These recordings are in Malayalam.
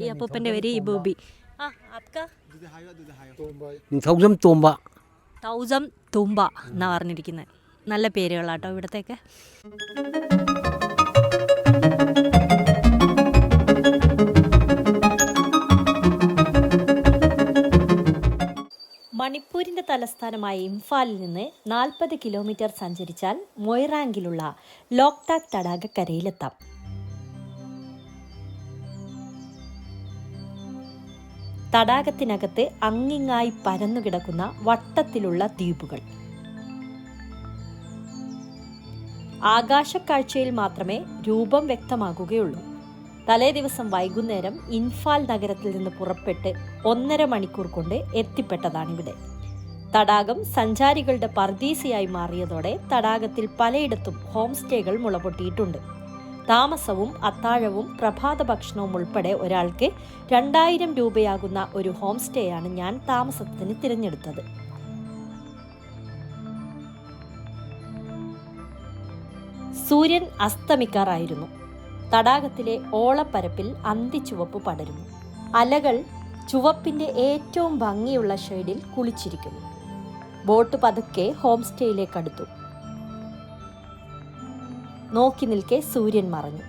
ഈ അപ്പൂപ്പൻ്റെ പേര് ഈ ബോബി. തൗസം തുമ്പ എന്നാ പറഞ്ഞിരിക്കുന്നത്. നല്ല പേരുകളാട്ടോ ഇവിടത്തേക്ക്. മണിപ്പൂരിൻ്റെ തലസ്ഥാനമായ ഇംഫാലിൽ നിന്ന് 40 കിലോമീറ്റർ സഞ്ചരിച്ചാൽ മൊയ്റാങ്കിലുള്ള ലോക്താക് തടാകക്കരയിലെത്താം. തടാകത്തിനകത്ത് അങ്ങിങ്ങായി പരന്നുകിടക്കുന്ന വട്ടത്തിലുള്ള ദ്വീപുകൾ. ആകാശക്കാഴ്ചയിൽ മാത്രമേ രൂപം വ്യക്തമാകുകയുള്ളൂ. തലേ ദിവസം വൈകുന്നേരം ഇൻഫാൽ നഗരത്തിൽ നിന്ന് പുറപ്പെട്ട് 1.5 മണിക്കൂർ കൊണ്ട് എത്തിപ്പെട്ടതാണിവിടെ. തടാകം സഞ്ചാരികളുടെ പർദീസയായി മാറിയതോടെ തടാകത്തിൽ പലയിടത്തും ഹോം സ്റ്റേകൾ മുളപൊട്ടിയിട്ടുണ്ട്. താമസവും അത്താഴവും പ്രഭാത ഭക്ഷണവും ഉൾപ്പെടെ ഒരാൾക്ക് 2000 രൂപയാകുന്ന ഒരു ഹോം സ്റ്റേയാണ് ഞാൻ താമസത്തിന് തിരഞ്ഞെടുത്തത്. സൂര്യൻ അസ്തമിക്കാറായിരുന്നു. തടാകത്തിലെ ഓളപ്പരപ്പിൽ അന്തിച്ചുവപ്പ് പടരുന്നു. അലകൾ ചുവപ്പിന്റെ ഏറ്റവും ഭംഗിയുള്ള ഷെയ്ഡിൽ കുളിച്ചിരിക്കുന്നു. ബോട്ട് പതുക്കെ ഹോം സ്റ്റേയിലേക്ക് അടുത്തു. നോക്കി നിൽക്കെ സൂര്യൻ മറഞ്ഞു.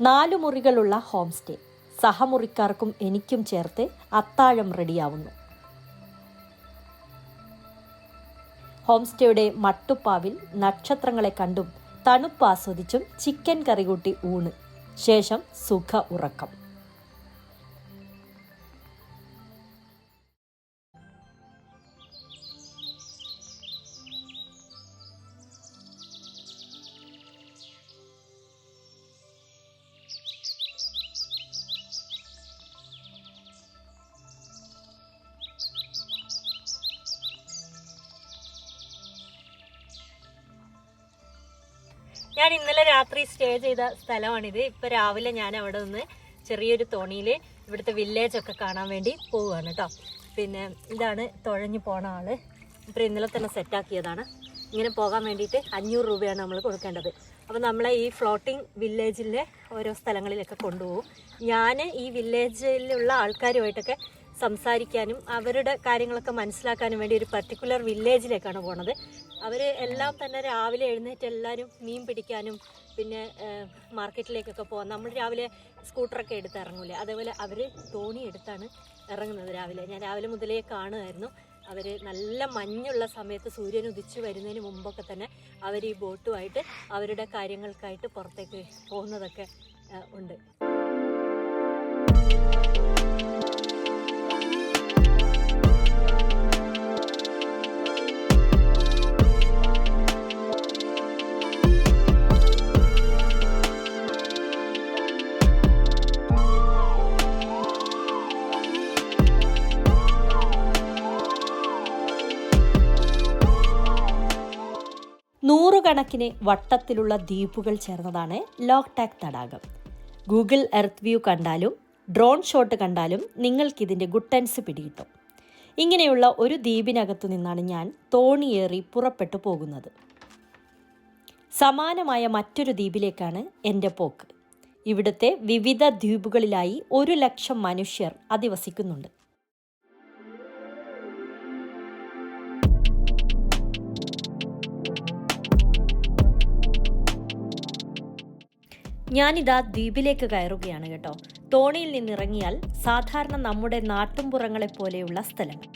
നാലു മുറികളുള്ള ഹോം സ്റ്റേ. സഹമുറിക്കാർക്കും എനിക്കും ചേർത്ത് അത്താഴം റെഡിയാവുന്നു. ഹോം സ്റ്റേയുടെ മട്ടുപ്പാവിൽ നക്ഷത്രങ്ങളെ കണ്ടും തണുപ്പ് ആസ്വദിച്ചും ചിക്കൻ കറി കൂട്ടി ഊണ്. ശേഷം സുഖ ഉറക്കം. ഞാൻ ഇന്നലെ രാത്രി സ്റ്റേ ചെയ്ത സ്ഥലമാണിത്. ഇപ്പം രാവിലെ ഞാൻ അവിടെ നിന്ന് ചെറിയൊരു തോണിയിൽ ഇവിടുത്തെ വില്ലേജൊക്കെ കാണാൻ വേണ്ടി പോവുകയാണ് കേട്ടോ. പിന്നെ ഇതാണ് തുഴഞ്ഞു പോണ ആള്. ഇപ്പം ഇന്നലെ തന്നെ സെറ്റാക്കിയതാണ്. ഇങ്ങനെ പോകാൻ വേണ്ടിയിട്ട് 500 രൂപയാണ് നമ്മൾ കൊടുക്കേണ്ടത്. അപ്പോൾ നമ്മളെ ഈ ഫ്ലോട്ടിംഗ് വില്ലേജിലെ ഓരോ സ്ഥലങ്ങളിലൊക്കെ കൊണ്ടുപോകും. ഞാൻ ഈ വില്ലേജിലുള്ള ആൾക്കാരുമായിട്ടൊക്കെ സംസാരിക്കാനും അവരുടെ കാര്യങ്ങളൊക്കെ മനസ്സിലാക്കാനും വേണ്ടി ഒരു പർട്ടിക്കുലർ വില്ലേജിലേക്കാണ് പോണത്. അവർ എല്ലാം തന്നെ രാവിലെ എഴുന്നേറ്റ് എല്ലാവരും മീൻ പിടിക്കാനും പിന്നെ മാർക്കറ്റിലേക്കൊക്കെ പോകാം. നമ്മൾ രാവിലെ സ്കൂട്ടറൊക്കെ എടുത്ത് ഇറങ്ങൂലേ, അതേപോലെ അവർ തോണി എടുത്താണ് ഇറങ്ങുന്നത് രാവിലെ. ഞാൻ രാവിലെ മുതലേ കാണുമായിരുന്നു. അവർ നല്ല മഞ്ഞുള്ള സമയത്ത് സൂര്യൻ ഉദിച്ചു വരുന്നതിന് മുമ്പൊക്കെ തന്നെ അവർ ഈ ബോട്ടുമായിട്ട് അവരുടെ കാര്യങ്ങൾക്കായിട്ട് പുറത്തേക്ക് പോകുന്നതൊക്കെ ഉണ്ട്. നൂറുകണക്കിന് വട്ടത്തിലുള്ള ദ്വീപുകൾ ചേർന്നതാണ് ലോക്താക് തടാകം. ഗൂഗിൾ എർത്ത് വ്യൂ കണ്ടാലും ഡ്രോൺ ഷോട്ട് കണ്ടാലും നിങ്ങൾക്കിതിൻ്റെ ഗുട്ടൻസ് പിടികിട്ടും. ഇങ്ങനെയുള്ള ഒരു ദ്വീപിനകത്തു നിന്നാണ് ഞാൻ തോണിയേറി പുറപ്പെട്ടു പോകുന്നത്. സമാനമായ മറ്റൊരു ദ്വീപിലേക്കാണ് എൻ്റെ പോക്ക്. ഇവിടുത്തെ വിവിധ ദ്വീപുകളിലായി 100,000 മനുഷ്യർ അധിവസിക്കുന്നുണ്ട്. ഞാനിതാ ദ്വീപിലേക്ക് കയറുകയാണ് കേട്ടോ. തോണിയിൽ നിന്നിറങ്ങിയാൽ സാധാരണ നമ്മുടെ നാട്ടുംപുറങ്ങളെ പോലെയുള്ള സ്ഥലങ്ങൾ.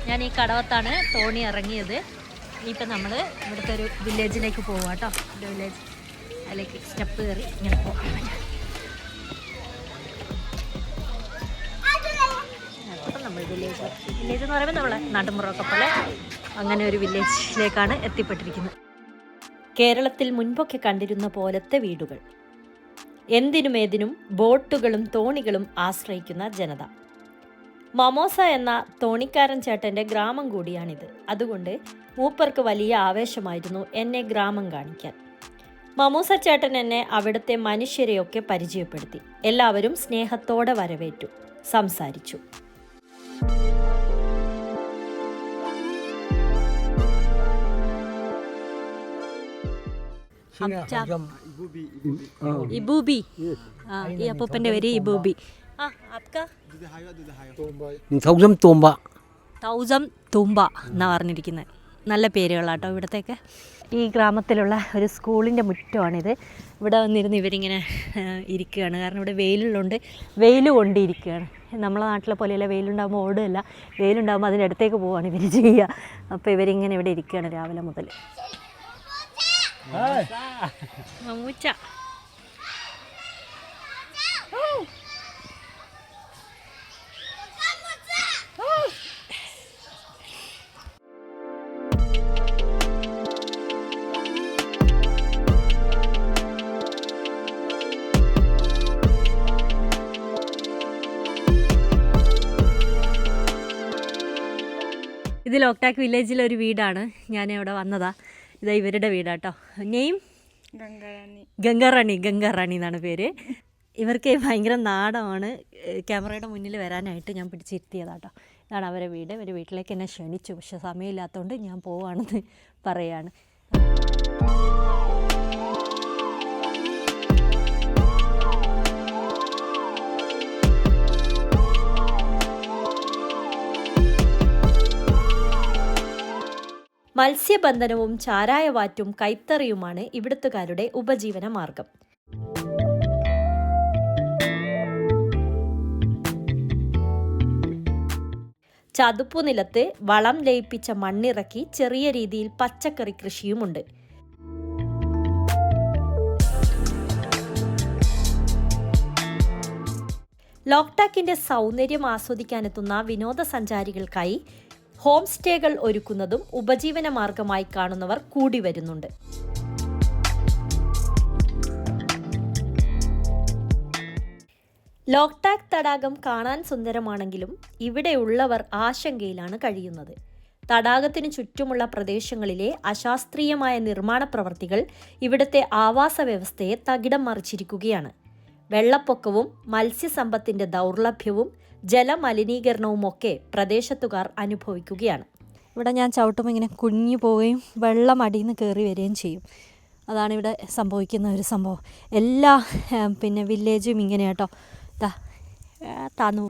ഞാൻ ഈ കടവത്താണ് തോണി ഇറങ്ങിയത്. ഇനിയിപ്പോൾ നമ്മൾ ഇവിടുത്തെ ഒരു വില്ലേജിലേക്ക് പോവാം കേട്ടോ. ഒരു വില്ലേജ്, അതിലേക്ക് സ്റ്റെപ്പ് കയറി ഇങ്ങനെ പോകാൻ പറ്റും. അപ്പം നമ്മൾ വില്ലേജ് എന്ന് പറയുമ്പോൾ നമ്മളെ നാട്ടുംപുറമൊക്കെ പോലെ അങ്ങനെ ഒരു വില്ലേജിലേക്കാണ് എത്തിപ്പെട്ടിരിക്കുന്നത്. കേരളത്തിൽ മുൻപൊക്കെ കണ്ടിരുന്ന പോലത്തെ വീടുകൾ. എന്തിനുമേതിനും ബോട്ടുകളും തോണികളും ആശ്രയിക്കുന്ന ജനത. മമോസ എന്ന തോണിക്കാരൻ ചേട്ടൻ്റെ ഗ്രാമം കൂടിയാണിത്. അതുകൊണ്ട് മൂപ്പർക്ക് വലിയ ആവേശമായിരുന്നു എന്നെ ഗ്രാമം കാണിക്കാൻ. മമൂസ ചേട്ടൻ എന്നെ അവിടുത്തെ മനുഷ്യരെയൊക്കെ പരിചയപ്പെടുത്തി. എല്ലാവരും സ്നേഹത്തോടെ വരവേറ്റു, സംസാരിച്ചു. ഇബൂബി. ഈ അപ്പൂപ്പൻ്റെ പേര് ഇബൂബി. തൗസം തൂമ്പ എന്നാ പറഞ്ഞിരിക്കുന്നത്. നല്ല പേരുകളാട്ടോ ഇവിടത്തേക്ക്. ഈ ഗ്രാമത്തിലുള്ള ഒരു സ്കൂളിൻ്റെ മുറ്റമാണിത്. ഇവിടെ വന്നിരുന്ന് ഇവരിങ്ങനെ ഇരിക്കുകയാണ്. കാരണം ഇവിടെ വെയിലുള്ളതുകൊണ്ട് വെയിൽ കൊണ്ടിരിക്കുകയാണ്. നമ്മളെ നാട്ടിലെ പോലെയല്ല, വെയിലുണ്ടാകുമ്പോൾ ഓടുകയല്ല, വെയിലുണ്ടാകുമ്പോൾ അതിൻ്റെ അടുത്തേക്ക് പോവുകയാണ് ഇവർ ചെയ്യുക. അപ്പോൾ ഇവരിങ്ങനെ ഇവിടെ ഇരിക്കുകയാണ് രാവിലെ മുതൽ. മമ്മൂച്ച ഇത് ലോക്ടാക്ക് വില്ലേജിലൊരു വീടാണ്. ഞാൻ അവിടെ വന്നതാ. ഇതാ ഇവരുടെ വീടാട്ടോ. നെയിം ഗംഗാറാണി എന്നാണ് പേര്. ഇവർക്ക് ഭയങ്കര നാടമാണ്. ക്യാമറയുടെ മുന്നിൽ വരാനായിട്ട് ഞാൻ പിടിച്ചിരുത്തിയതാട്ടോ. ഇതാണ് അവരെ വീട്. ഒരു വീട്ടിലേക്ക് എന്നെ ക്ഷണിച്ചു, പക്ഷെ സമയമില്ലാത്തതുകൊണ്ട് ഞാൻ പോവാണെന്ന് പറയാണ്. മത്സ്യബന്ധനവും ചാരായവാറ്റും കൈത്തറിയുമാണ് ഇവിടുത്തുകാരുടെ ഉപജീവന മാർഗം. ചതുപ്പുനിലത്ത് വളം ലയിപ്പിച്ച മണ്ണിറക്കി ചെറിയ രീതിയിൽ പച്ചക്കറി കൃഷിയുമുണ്ട്. ലോക്ടാക്കിന്റെ സൗന്ദര്യം ആസ്വദിക്കാനെത്തുന്ന വിനോദസഞ്ചാരികൾക്കായി ഹോം സ്റ്റേകൾ ഒരുക്കുന്നതും ഉപജീവന മാർഗമായി കാണുന്നവർ കൂടി വരുന്നുണ്ട്. ലോക്ടാക്ക് തടാകം കാണാൻ സുന്ദരമാണെങ്കിലും ഇവിടെയുള്ളവർ ആശങ്കയിലാണ് കഴിയുന്നത്. തടാകത്തിനു ചുറ്റുമുള്ള പ്രദേശങ്ങളിലെ അശാസ്ത്രീയമായ നിർമ്മാണ പ്രവർത്തികൾ ഇവിടുത്തെ ആവാസ വ്യവസ്ഥയെ തകിടം മറിച്ചിരിക്കുകയാണ്. വെള്ളപ്പൊക്കവും മത്സ്യസമ്പത്തിന്റെ ദൗർലഭ്യവും ജലമലിനീകരണവുമൊക്കെ പ്രദേശത്തുകാർ അനുഭവിക്കുകയാണ്. ഇവിടെ ഞാൻ ചവിട്ടുമ്പോൾ ഇങ്ങനെ കുഞ്ഞു പോവുകയും വെള്ളം അടിയിൽ നിന്ന് കയറി വരികയും ചെയ്യും. അതാണ് ഇവിടെ സംഭവിക്കുന്ന ഒരു സംഭവം. എല്ലാ വില്ലേജും ഇങ്ങനെ കേട്ടോ താന്നു.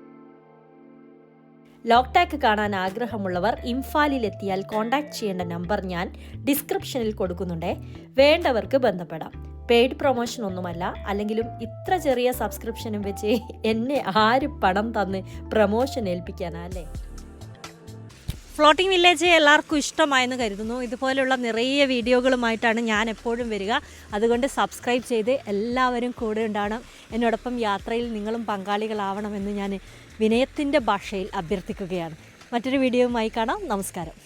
ലോക്ടാക്ക് കാണാൻ ആഗ്രഹമുള്ളവർ ഇംഫാലിലെത്തിയാൽ കോൺടാക്ട് ചെയ്യേണ്ട നമ്പർ ഞാൻ ഡിസ്ക്രിപ്ഷനിൽ കൊടുക്കുന്നുണ്ടേ. വേണ്ടവർക്ക് ബന്ധപ്പെടാം. പെയ്ഡ് പ്രൊമോഷൻ ഒന്നുമല്ല. അല്ലെങ്കിലും ഇത്ര ചെറിയ സബ്സ്ക്രിപ്ഷനും വെച്ച് എന്നെ ആര് പണം തന്ന് പ്രൊമോഷൻ ഏൽപ്പിക്കാനാ അല്ലേ? ഫ്ലോട്ടിംഗ് വില്ലേജ് എല്ലാവർക്കും ഇഷ്ടമായെന്ന് കരുതുന്നു. ഇതുപോലെയുള്ള നിറയെ വീഡിയോകളുമായിട്ടാണ് ഞാൻ എപ്പോഴും വരിക. അതുകൊണ്ട് സബ്സ്ക്രൈബ് ചെയ്ത് എല്ലാവരും കൂടെ ഉണ്ടാവണം. എന്നോടൊപ്പം യാത്രയിൽ നിങ്ങളും പങ്കാളികളാവണമെന്ന് ഞാൻ വിനയത്തിൻ്റെ ഭാഷയിൽ അഭ്യർത്ഥിക്കുകയാണ്. മറ്റൊരു വീഡിയോയുമായി കാണാം. നമസ്കാരം.